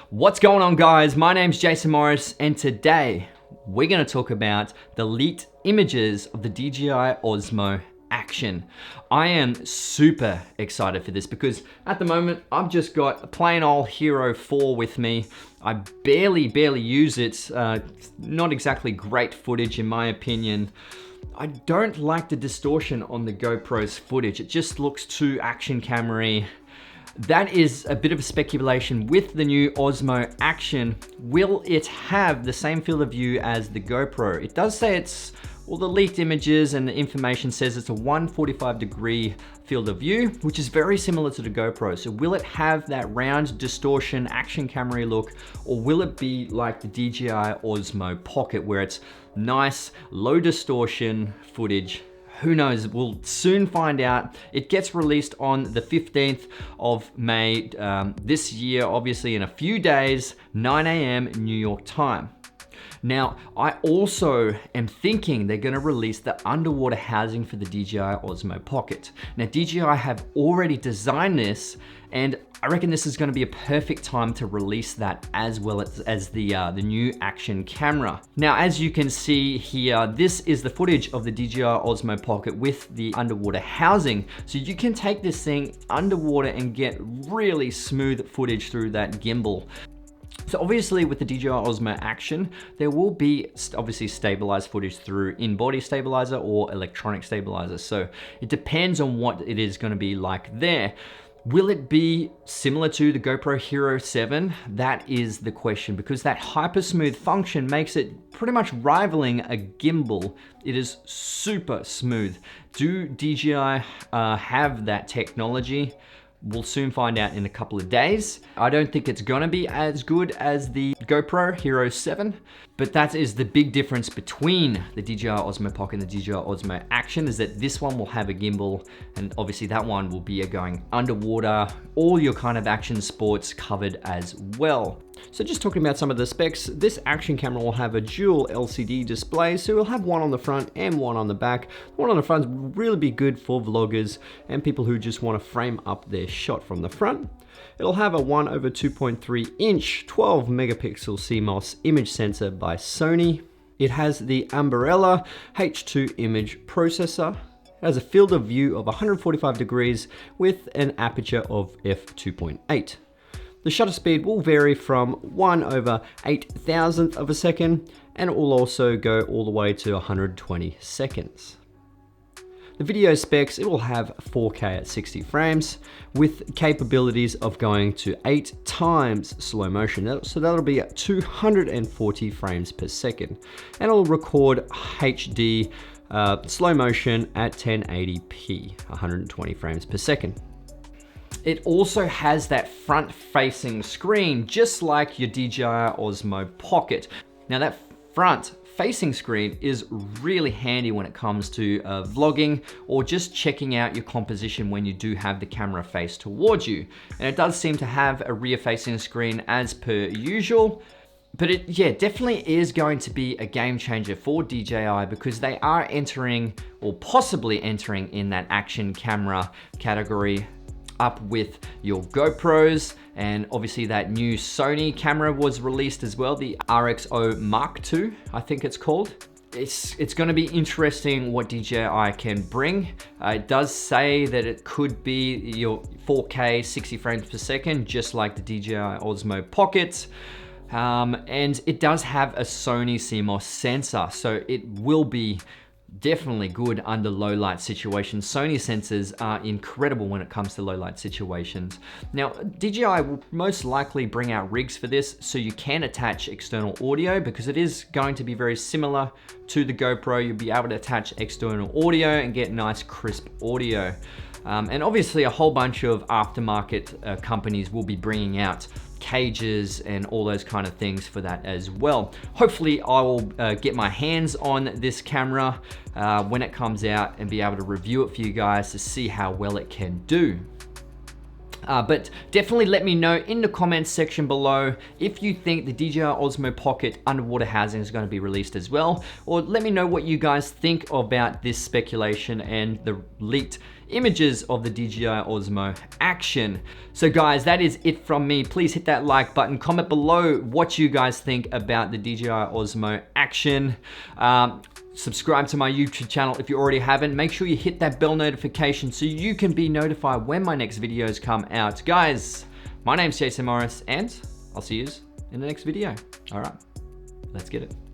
What's going on, guys? My name's Jason Morris, and today we're going to talk about the leaked images of the DJI Osmo Action. I am super excited for this because at the moment I've just got a plain old Hero 4 with me. I barely use it. Not exactly great footage in my opinion. I don't like the distortion on the GoPro's footage. It just looks too action camera-y. That is a bit of a speculation with the new Osmo Action. Will it have the same field of view as the GoPro? It does say it's, well, the leaked images and the information says it's a 145-degree field of view, which is very similar to the GoPro. So will it have that round distortion action camera look, or will it be like the DJI Osmo Pocket where it's nice, low distortion footage? Who knows? We'll soon find out. It gets released on the 15th of May this year, obviously in a few days, 9 a.m. New York time. Now, I also am thinking they're gonna release the underwater housing for the DJI Osmo Pocket. Now, DJI have already designed this, and I reckon this is gonna be a perfect time to release that as well as the new action camera. Now, as you can see here, this is the footage of the DJI Osmo Pocket with the underwater housing. So you can take this thing underwater and get really smooth footage through that gimbal. So obviously with the DJI Osmo Action, there will be obviously stabilized footage through in-body stabilizer or electronic stabilizer. So it depends on what it is going to be like there. Will it be similar to the GoPro Hero 7? That is the question, because that hyper smooth function makes it pretty much rivaling a gimbal. It is super smooth. Do DJI have that technology? We'll soon find out in a couple of days. I don't think it's gonna be as good as the GoPro Hero 7, but that is the big difference between the DJI Osmo Pocket and the DJI Osmo Action, is that this one will have a gimbal, and obviously that one will be going underwater, all your kind of action sports covered as well. So just talking about some of the specs, this action camera will have a dual LCD display, so we'll have one on the front and one on the back. The one on the front will really be good for vloggers and people who just want to frame up their shot from the front. It'll have a 1/2.3 inch 12 megapixel CMOS image sensor by Sony. It has the Umbrella H2 image processor. It has a field of view of 145 degrees with an aperture of f2.8. The shutter speed will vary from 1/8,000th of a second, and it will also go all the way to 120 seconds. The video specs, it will have 4K at 60 frames with capabilities of going to 8 times slow motion. So that'll be at 240 frames per second. And it'll record HD slow motion at 1080p, 120 frames per second. It also has that front-facing screen, just like your DJI Osmo Pocket. Now that front-facing screen is really handy when it comes to vlogging or just checking out your composition when you do have the camera face towards you. And it does seem to have a rear-facing screen as per usual. But it, yeah, definitely is going to be a game changer for DJI because they are entering, or possibly entering, in that action camera category, up with your GoPros, and obviously that new Sony camera was released as well, the RXO Mark II, I think it's called. It's going to be interesting what DJI can bring. It does say that it could be your 4K 60 frames per second, just like the DJI Osmo Pocket. And it does have a Sony CMOS sensor, so it will be definitely good under low light situations. Sony sensors are incredible when it comes to low light situations. Now, DJI will most likely bring out rigs for this so you can attach external audio, because it is going to be very similar to the GoPro. You'll be able to attach external audio and get nice crisp audio. And obviously a whole bunch of aftermarket companies will be bringing out cages and all those kind of things for that as well. Hopefully I will get my hands on this camera when it comes out and be able to review it for you guys to see how well it can do. But definitely let me know in the comments section below if you think the DJI Osmo Pocket underwater housing is going to be released as well, or let me know what you guys think about this speculation and the leaked images of the DJI Osmo Action. So guys, that is it from me. Please hit that like button, comment below what you guys think about the DJI Osmo Action. Subscribe to my YouTube channel if you already haven't. Make sure you hit that bell notification so you can be notified when my next videos come out. Guys, my name's Jason Morris and I'll see you in the next video. All right, let's get it.